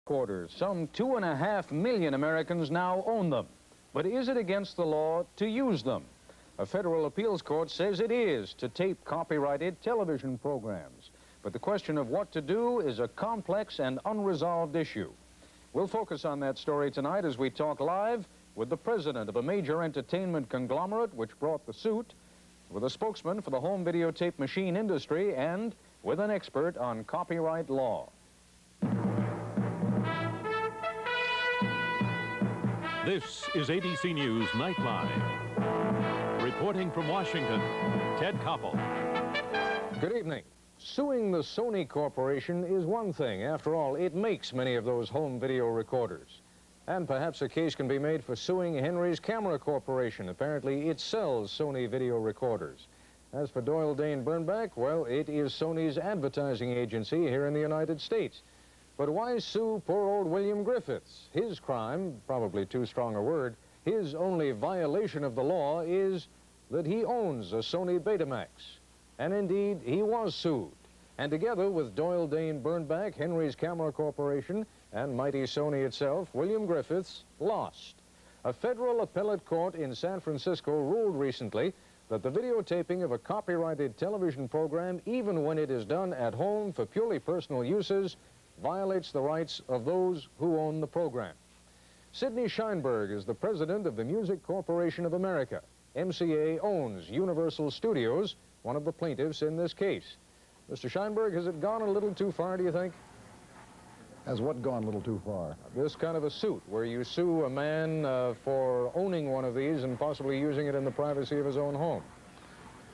Recorders. Some 2.5 million Americans now own them. But is it against the law to use them? A federal appeals court says it is to tape copyrighted television programs. But the question of what to do is a complex and unresolved issue. We'll focus on that story tonight as we talk live with the president of a major entertainment conglomerate which brought the suit, with a spokesman for the home videotape machine industry, and with an expert on copyright law. This is ABC News Nightline. Reporting from Washington, Ted Koppel. Good evening. Suing the Sony Corporation is one thing. After all, it makes many of those home video recorders. And perhaps a case can be made for suing Henry's Camera Corporation. Apparently, it sells Sony video recorders. As for Doyle Dane Bernbach, well, it is Sony's advertising agency here in the United States. But why sue poor old William Griffiths? His crime, probably too strong a word, his only violation of the law is that he owns a Sony Betamax. And indeed, he was sued. And together with Doyle Dane Bernbach, Henry's Camera Corporation, and mighty Sony itself, William Griffiths lost. A federal appellate court in San Francisco ruled recently that the videotaping of a copyrighted television program, even when it is done at home for purely personal uses, violates the rights of those who own the program. Sidney Sheinberg is the president of the Music Corporation of America. MCA owns Universal Studios, one of the plaintiffs in this case. Mr. Sheinberg, has it gone a little too far, do you think? Has what gone a little too far? This kind of a suit, where you sue a man for owning one of these and possibly using it in the privacy of his own home.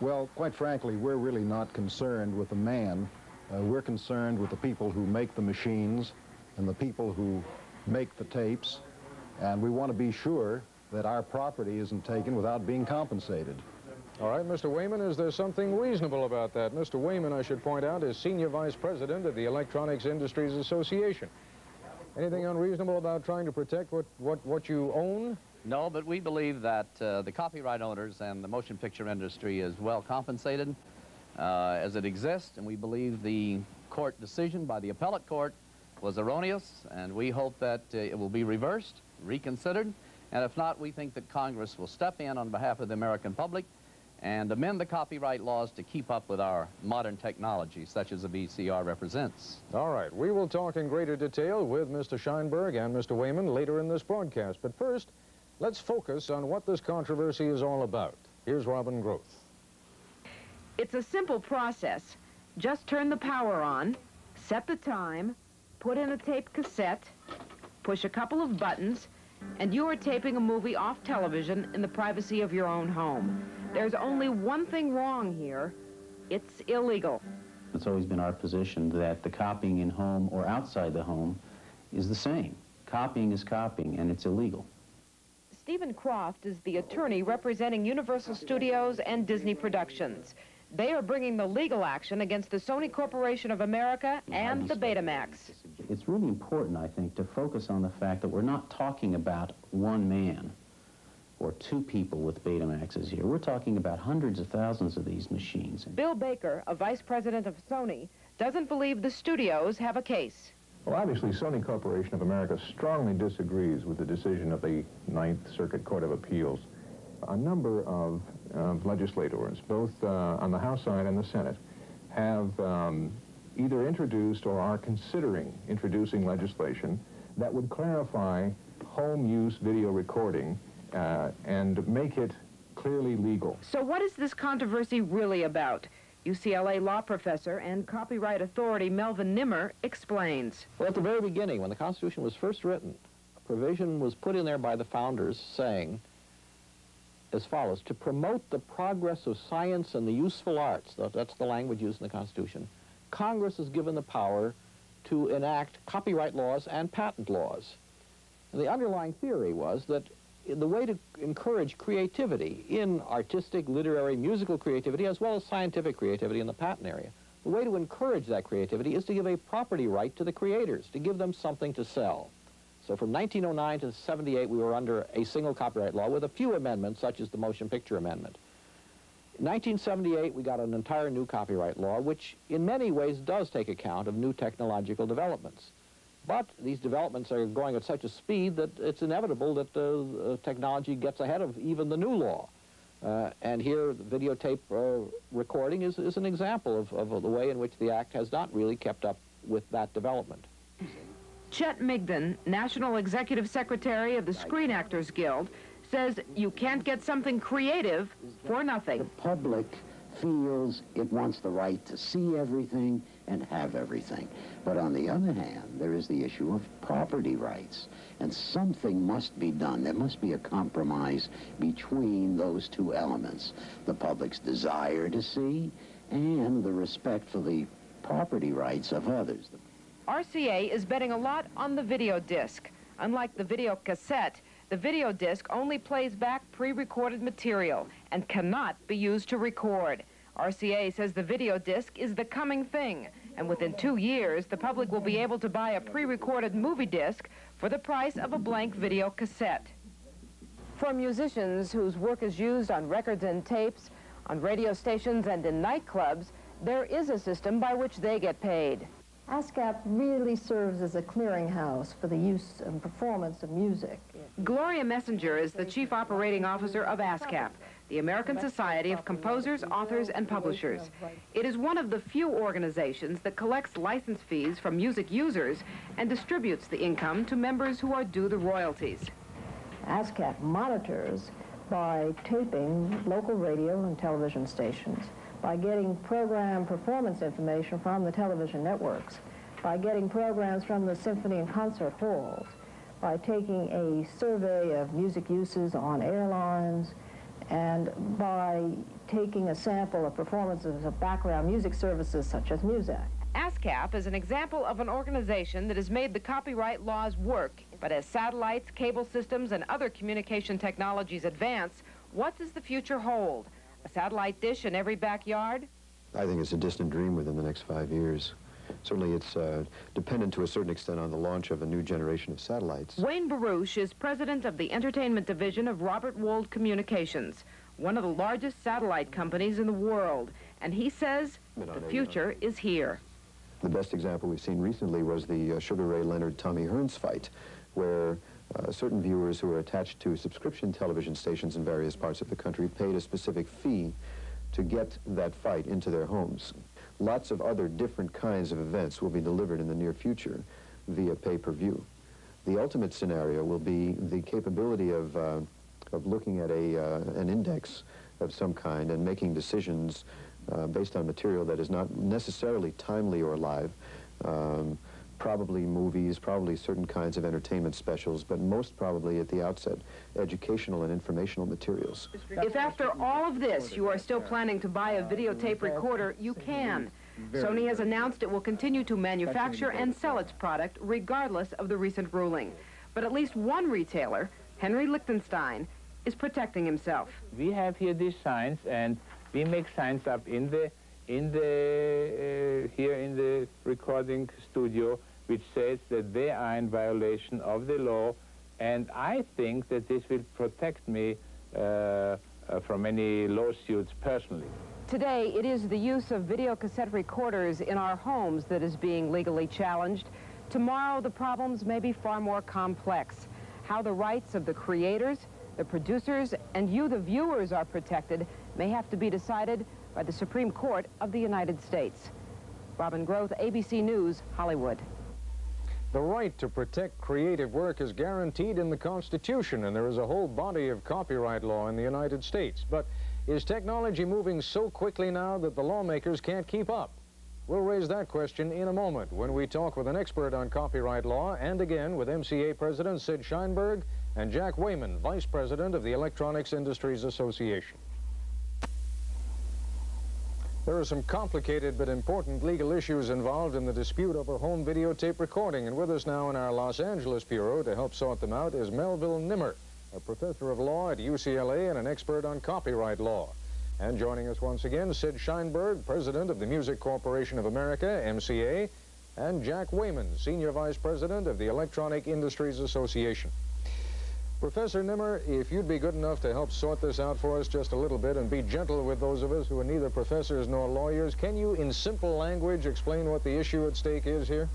Well, quite frankly, we're really not concerned with the man. We're concerned with the people who make the machines and the people who make the tapes, and we want to be sure that our property isn't taken without being compensated. All right, Mr. Wayman, is there something reasonable about that? Mr. Wayman, I should point out, is Senior Vice President of the Electronics Industries Association. Anything unreasonable about trying to protect what you own? No, but we believe that the copyright owners and the motion picture industry is well compensated as it exists, and we believe the court decision by the appellate court was erroneous, and we hope that it will be reversed, reconsidered, and if not, we think that Congress will step in on behalf of the American public and amend the copyright laws to keep up with our modern technology, such as the VCR represents. All right, we will talk in greater detail with Mr. Sheinberg and Mr. Wayman later in this broadcast, but first, let's focus on what this controversy is all about. Here's Robin Groth. It's a simple process. Just turn the power on, set the time, put in a tape cassette, push a couple of buttons, and you are taping a movie off television in the privacy of your own home. There's only one thing wrong here. It's illegal. It's always been our position that the copying in home or outside the home is the same. Copying is copying, and it's illegal. Stephen Croft is the attorney representing Universal Studios and Disney Productions. They are bringing the legal action against the Sony Corporation of America and the Betamax. It's really important, I think, to focus on the fact that we're not talking about one man or two people with Betamaxes here. We're talking about hundreds of thousands of these machines. Bill Baker, a vice president of Sony, doesn't believe the studios have a case. Well, obviously, Sony Corporation of America strongly disagrees with the decision of the Ninth Circuit Court of Appeals. A number of legislators, both on the House side and the Senate, have either introduced or are considering introducing legislation that would clarify home use video recording and make it clearly legal. So what is this controversy really about? UCLA law professor and copyright authority Melvin Nimmer explains. Well, at the very beginning, when the Constitution was first written, a provision was put in there by the founders saying as follows: to promote the progress of science and the useful arts, that's the language used in the Constitution, Congress is given the power to enact copyright laws and patent laws. And the underlying theory was that the way to encourage creativity in artistic, literary, musical creativity, as well as scientific creativity in the patent area, the way to encourage that creativity is to give a property right to the creators, to give them something to sell. So from 1909 to 78, we were under a single copyright law with a few amendments, such as the Motion Picture Amendment. In 1978, we got an entire new copyright law, which in many ways does take account of new technological developments. But these developments are going at such a speed that it's inevitable that technology gets ahead of even the new law. And here, the videotape recording is an example of the way in which the Act has not really kept up with that development. Chet Migden, National Executive Secretary of the Screen Actors Guild, says you can't get something creative for nothing. The public feels it wants the right to see everything and have everything. But on the other hand, there is the issue of property rights. And something must be done. There must be a compromise between those two elements. The public's desire to see and the respect for the property rights of others. RCA is betting a lot on the video disc. Unlike the video cassette, the video disc only plays back pre-recorded material and cannot be used to record. RCA says the video disc is the coming thing, and within 2 years, the public will be able to buy a pre-recorded movie disc for the price of a blank video cassette. For musicians whose work is used on records and tapes, on radio stations and in nightclubs, there is a system by which they get paid. ASCAP really serves as a clearinghouse for the use and performance of music. Gloria Messenger is the chief operating officer of ASCAP, the American Society of Composers, Authors, and Publishers. It is one of the few organizations that collects license fees from music users and distributes the income to members who are due the royalties. ASCAP monitors by taping local radio and television stations, by getting program performance information from the television networks, by getting programs from the symphony and concert halls, by taking a survey of music uses on airlines, and by taking a sample of performances of background music services such as Muzak. ASCAP is an example of an organization that has made the copyright laws work, but as satellites, cable systems, and other communication technologies advance, what does the future hold? A satellite dish in every backyard? I think it's a distant dream within the next 5 years. Certainly it's dependent to a certain extent on the launch of a new generation of satellites. Wayne Baruch is president of the entertainment division of Robert Wold Communications, one of the largest satellite companies in the world, and he says the future is here. The best example we've seen recently was the Sugar Ray Leonard-Tommy Hearns fight, where certain viewers who are attached to subscription television stations in various parts of the country paid a specific fee to get that fight into their homes. Lots of other different kinds of events will be delivered in the near future via pay-per-view. The ultimate scenario will be the capability of looking at an index of some kind and making decisions based on material that is not necessarily timely or live, probably movies, probably certain kinds of entertainment specials, but most probably at the outset, educational and informational materials. If after all of this you are still planning to buy a videotape recorder, you can. Sony has announced it will continue to manufacture and sell its product regardless of the recent ruling. But at least one retailer, Henry Lichtenstein, is protecting himself. We have here these signs, and we make signs up here in the recording studio, which says that they are in violation of the law, and I think that this will protect me from any lawsuits personally. Today, it is the use of videocassette recorders in our homes that is being legally challenged. Tomorrow, the problems may be far more complex. How the rights of the creators, the producers, and you, the viewers, are protected may have to be decided by the Supreme Court of the United States. Robin Groth, ABC News, Hollywood. The right to protect creative work is guaranteed in the Constitution, and there is a whole body of copyright law in the United States. But is technology moving so quickly now that the lawmakers can't keep up? We'll raise that question in a moment when we talk with an expert on copyright law, and again with MCA President Sid Sheinberg and Jack Wayman, Vice President of the Electronics Industries Association. There are some complicated but important legal issues involved in the dispute over home videotape recording, and with us now in our Los Angeles bureau to help sort them out is Melville Nimmer, a professor of law at UCLA and an expert on copyright law. And joining us once again, Sid Sheinberg, President of the Music Corporation of America, MCA, and Jack Wayman, Senior Vice President of the Electronic Industries Association. Professor Nimmer, if you'd be good enough to help sort this out for us just a little bit and be gentle with those of us who are neither professors nor lawyers, can you, in simple language, explain what the issue at stake is here?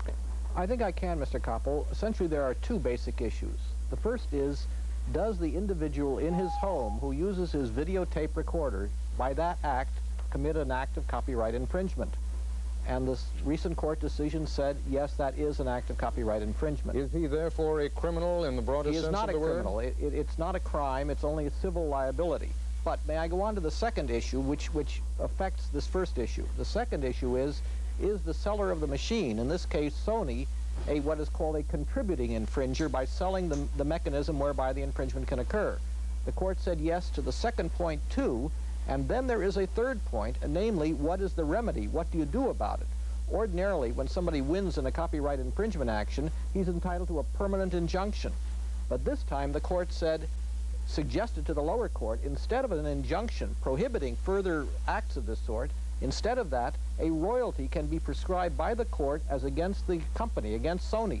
I think I can, Mr. Koppel. Essentially, there are two basic issues. The first is, does the individual in his home who uses his videotape recorder, by that act, commit an act of copyright infringement? And this recent court decision said, yes, that is an act of copyright infringement. Is he therefore a criminal in the broadest sense of the word? He is not a criminal. It's not a crime. It's only a civil liability. But may I go on to the second issue, which affects this first issue? The second issue is the seller of the machine, in this case Sony, what is called a contributing infringer by selling the mechanism whereby the infringement can occur? The court said yes to the second point too, and then there is a third point, namely, what is the remedy? What do you do about it? Ordinarily, when somebody wins in a copyright infringement action, he's entitled to a permanent injunction. But this time the court suggested to the lower court, instead of an injunction prohibiting further acts of this sort, instead of that, a royalty can be prescribed by the court as against the company, against Sony.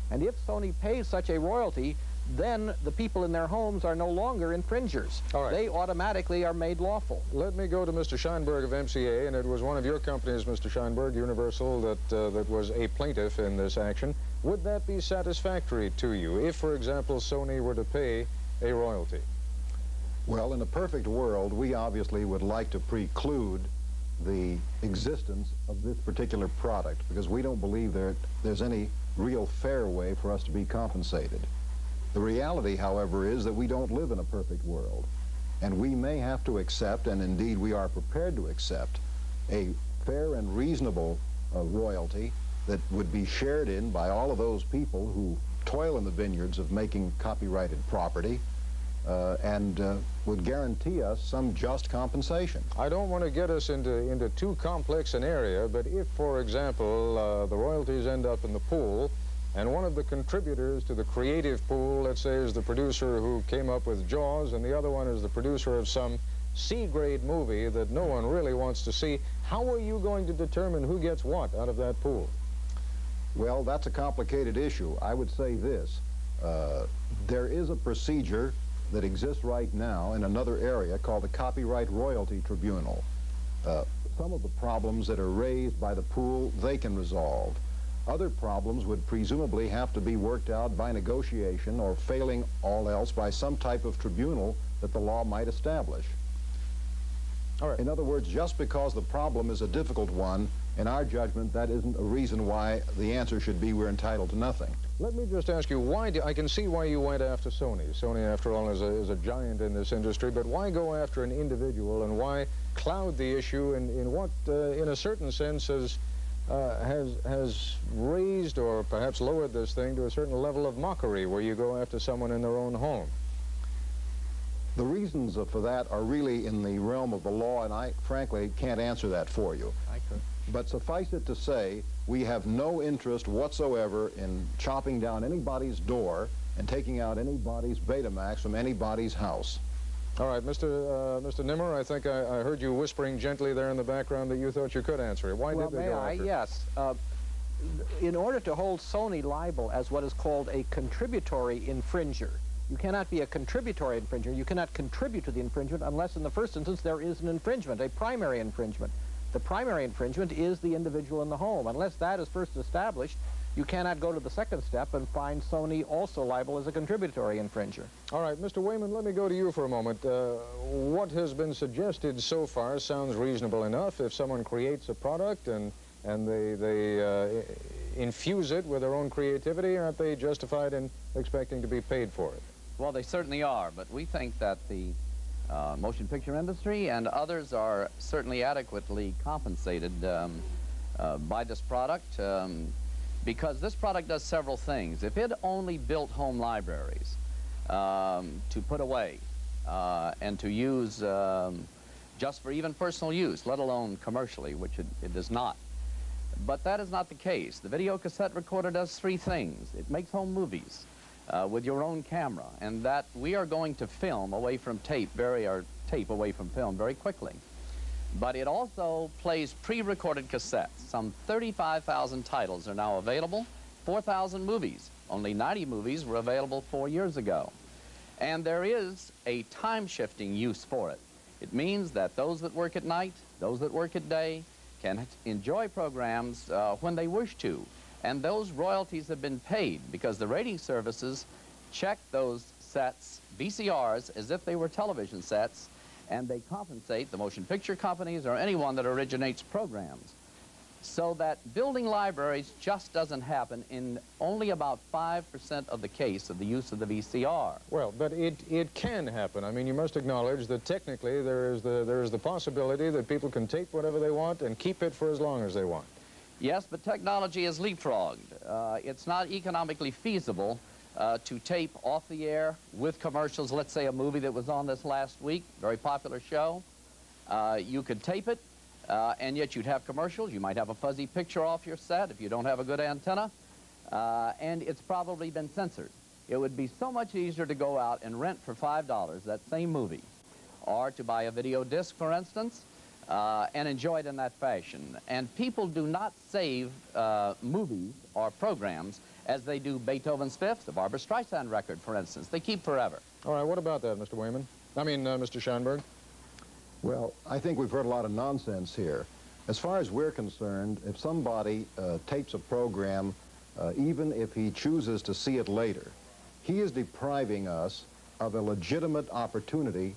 And if Sony pays such a royalty, then the people in their homes are no longer infringers. All right. They automatically are made lawful. Let me go to Mr. Scheinberg of MCA, and it was one of your companies, Mr. Scheinberg, Universal, that was a plaintiff in this action. Would that be satisfactory to you if, for example, Sony were to pay a royalty? Well, in a perfect world, we obviously would like to preclude the existence of this particular product because we don't believe there's any real fair way for us to be compensated. The reality, however, is that we don't live in a perfect world, and we may have to accept, and indeed we are prepared to accept, a fair and reasonable royalty that would be shared in by all of those people who toil in the vineyards of making copyrighted property and would guarantee us some just compensation. I don't want to get us into too complex an area, but if, for example, the royalties end up in the pool, and one of the contributors to the creative pool, let's say, is the producer who came up with Jaws, and the other one is the producer of some C-grade movie that no one really wants to see, how are you going to determine who gets what out of that pool? Well, that's a complicated issue. I would say this. There is a procedure that exists right now in another area called the Copyright Royalty Tribunal. Some of the problems that are raised by the pool, they can resolve. Other problems would presumably have to be worked out by negotiation or, failing all else, by some type of tribunal that the law might establish. All right. In other words, just because the problem is a difficult one, in our judgment, that isn't a reason why the answer should be we're entitled to nothing. Let me just ask you, I can see why you went after Sony. Sony, after all, is a giant in this industry, but why go after an individual, and why cloud the issue in what, in a certain sense, has raised or perhaps lowered this thing to a certain level of mockery, where you go after someone in their own home? The reasons for that are really in the realm of the law, and I, frankly, can't answer that for you. I could. But suffice it to say, we have no interest whatsoever in chopping down anybody's door and taking out anybody's Betamax from anybody's house. All right, Mr. Nimmer, I think I heard you whispering gently there in the background that you thought you could answer it. Why did they go after it? Yes. In order to hold Sony liable as what is called a contributory infringer, you cannot be a contributory infringer. You cannot contribute to the infringement unless, in the first instance, there is an infringement, a primary infringement. The primary infringement is the individual in the home. Unless that is first established, you cannot go to the second step and find Sony also liable as a contributory infringer. All right, Mr. Wayman, let me go to you for a moment. What has been suggested so far sounds reasonable enough. If someone creates a product and they infuse it with their own creativity, aren't they justified in expecting to be paid for it? Well, they certainly are, but we think that the motion picture industry and others are certainly adequately compensated by this product because this product does several things. If it only built home libraries to put away and to use just for even personal use, let alone commercially, which it does not. But that is not the case. The video cassette recorder does three things. It makes home movies with your own camera, and that we are going to film away from tape, tape away from film very quickly. But it also plays pre-recorded cassettes. Some 35,000 titles are now available, 4,000 movies. Only 90 movies were available 4 years ago. And there is a time-shifting use for it. It means that those that work at night, those that work at day, can enjoy programs when they wish to. And those royalties have been paid because the rating services check those sets, VCRs, as if they were television sets, and they compensate the motion picture companies or anyone that originates programs. So that building libraries just doesn't happen in only about 5% of the case of the use of the VCR. Well, but it can happen. I mean, you must acknowledge that technically there is the possibility that people can tape whatever they want and keep it for as long as they want. Yes, but technology is leapfrogged. It's not economically feasible to tape off the air with commercials. Let's say a movie that was on this last week, very popular show. You could tape it, and yet you'd have commercials. You might have a fuzzy picture off your set if you don't have a good antenna, and it's probably been censored. It would be so much easier to go out and rent for $5 that same movie, or to buy a video disc, for instance, and enjoy it in that fashion. And people do not save movies or programs as they do Beethoven's Fifth, the Barbra Streisand record, for instance. They keep forever. All right, what about that, Mr. Wayman? I mean, Mr. Scheinberg? Well, I think we've heard a lot of nonsense here. As far as we're concerned, if somebody tapes a program, even if he chooses to see it later, he is depriving us of a legitimate opportunity,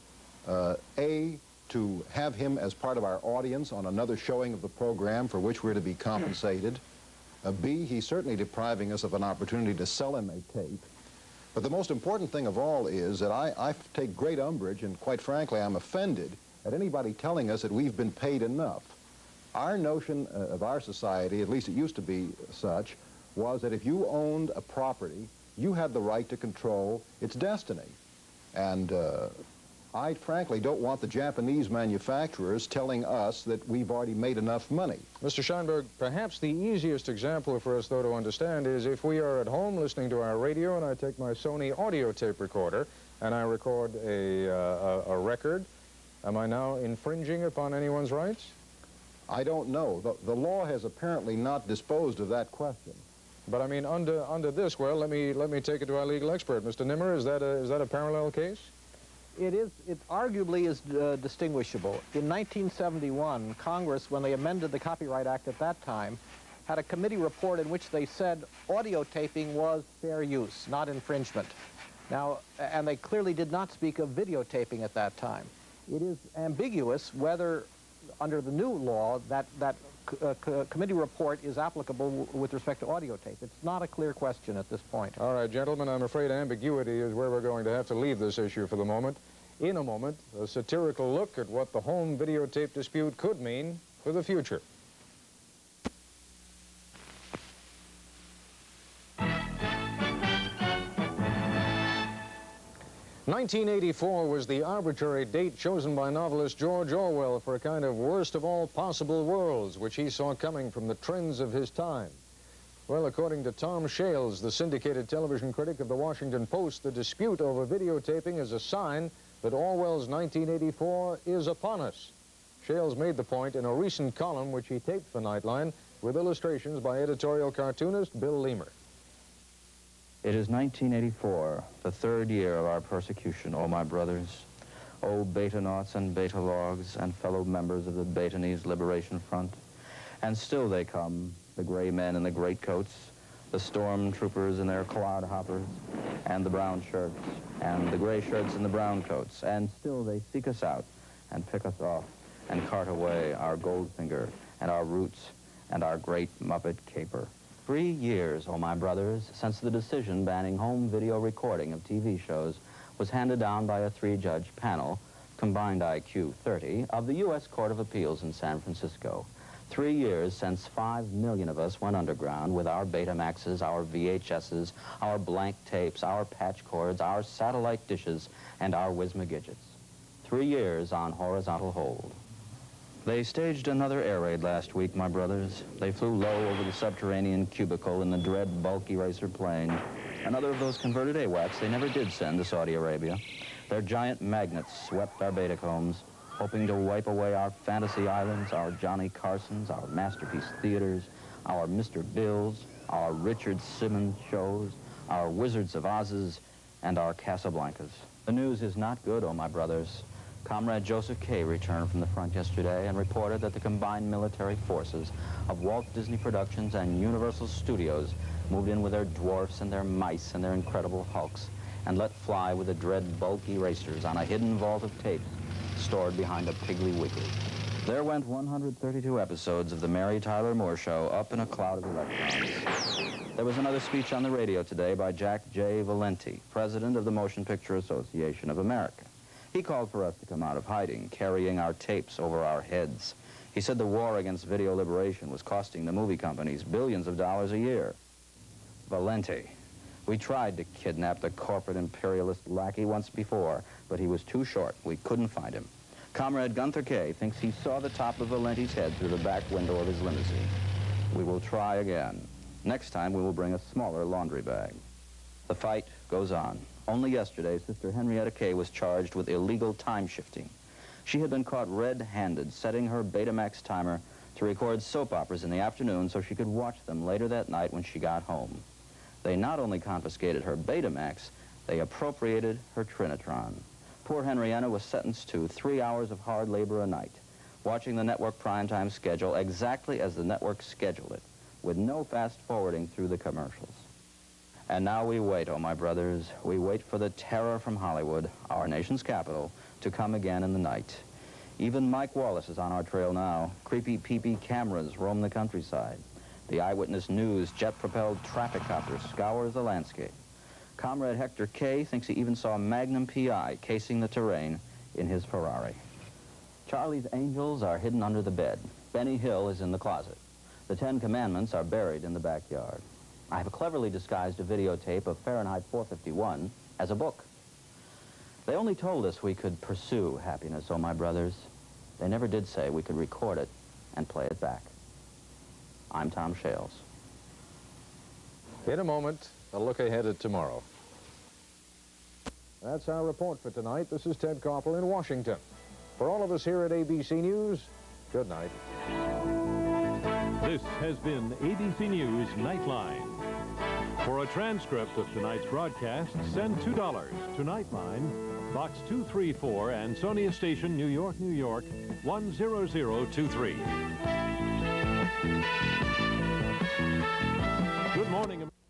A, to have him as part of our audience on another showing of the program for which we're to be compensated. B, he's certainly depriving us of an opportunity to sell him a tape. But the most important thing of all is that I take great umbrage, and quite frankly, I'm offended at anybody telling us that we've been paid enough. Our notion of our society, at least it used to be such, was that if you owned a property, you had the right to control its destiny. And I frankly don't want the Japanese manufacturers telling us that we've already made enough money. Mr. Scheinberg, perhaps the easiest example for us, though, to understand is if we are at home listening to our radio and I take my Sony audio tape recorder and I record a record, am I now infringing upon anyone's rights? I don't know. The law has apparently not disposed of that question. But I mean, under this, well, let me take it to our legal expert, Mr. Nimmer. Is that a parallel case? It arguably is distinguishable. In 1971, Congress, when they amended the Copyright Act at that time, had a committee report in which they said audio taping was fair use, not infringement. Now, and they clearly did not speak of videotaping at that time. It is ambiguous whether, under the new law, that committee report is applicable with respect to audio tape. It's not a clear question at this point. All right, gentlemen, I'm afraid ambiguity is where we're going to have to leave this issue for the moment. In a moment, a satirical look at what the home videotape dispute could mean for the future. "1984 was the arbitrary date chosen by novelist George Orwell for a kind of worst of all possible worlds, which he saw coming from the trends of his time. Well, according to Tom Shales, the syndicated television critic of the Washington Post, the dispute over videotaping is a sign that Orwell's 1984 is upon us. Shales made the point in a recent column which he taped for Nightline with illustrations by editorial cartoonist Bill Leamer. It is 1984, the third year of our persecution, O my brothers, O Beta-naughts and Beta-logs and fellow members of the Betanese Liberation Front. And still they come, the gray men in the greatcoats, the stormtroopers in their clodhoppers, and the brown shirts, and the gray shirts and the brown coats, and still they seek us out and pick us off and cart away our Goldfinger and our Roots and our great Muppet caper. 3 years, oh my brothers, since the decision banning home video recording of TV shows was handed down by a 3-judge panel, combined IQ 30, of the U.S. Court of Appeals in San Francisco. 3 years since 5 million of us went underground with our Betamaxes, our VHSs, our blank tapes, our patch cords, our satellite dishes, and our Whizmagidgets. 3 years on horizontal hold. They staged another air raid last week, my brothers. They flew low over the subterranean cubicle in the dread bulky racer plane. Another of those converted AWACS they never did send to Saudi Arabia. Their giant magnets swept our Betacombs, hoping to wipe away our fantasy islands, our Johnny Carsons, our masterpiece theaters, our Mr. Bills, our Richard Simmons shows, our Wizards of Oz's, and our Casablancas. The news is not good, oh my brothers. Comrade Joseph Kay returned from the front yesterday and reported that the combined military forces of Walt Disney Productions and Universal Studios moved in with their dwarfs and their mice and their incredible hulks and let fly with the dread bulk erasers on a hidden vault of tapes stored behind a Piggly Wiggly. There went 132 episodes of the Mary Tyler Moore Show up in a cloud of electrons. There was another speech on the radio today by Jack J. Valenti, president of the Motion Picture Association of America. He called for us to come out of hiding, carrying our tapes over our heads. He said the war against video liberation was costing the movie companies billions of dollars a year. Valenti. We tried to kidnap the corporate imperialist lackey once before, but he was too short. We couldn't find him. Comrade Gunther Kay thinks he saw the top of Valenti's head through the back window of his limousine. We will try again. Next time, we will bring a smaller laundry bag. The fight goes on. Only yesterday, Sister Henrietta Kay was charged with illegal time shifting. She had been caught red-handed setting her Betamax timer to record soap operas in the afternoon so she could watch them later that night when she got home. They not only confiscated her Betamax, they appropriated her Trinitron. Poor Henrietta was sentenced to 3 hours of hard labor a night, watching the network primetime schedule exactly as the network scheduled it, with no fast-forwarding through the commercials. And now we wait, oh my brothers, we wait for the terror from Hollywood, our nation's capital, to come again in the night. Even Mike Wallace is on our trail now. Creepy peepee cameras roam the countryside. The Eyewitness News jet-propelled traffic copter scours the landscape. Comrade Hector Kay thinks he even saw Magnum P.I. casing the terrain in his Ferrari. Charlie's Angels are hidden under the bed. Benny Hill is in the closet. The 10 Commandments are buried in the backyard. I have cleverly disguised a videotape of Fahrenheit 451 as a book. They only told us we could pursue happiness, oh my brothers. They never did say we could record it and play it back. I'm Tom Shales. In a moment, a look ahead at tomorrow. That's our report for tonight. This is Ted Koppel in Washington. For all of us here at ABC News, good night. This has been ABC News Nightline. For a transcript of tonight's broadcast, send $2 to Nightline, Box 234 and Sony Station, New York, New York, 10023. Good morning, America.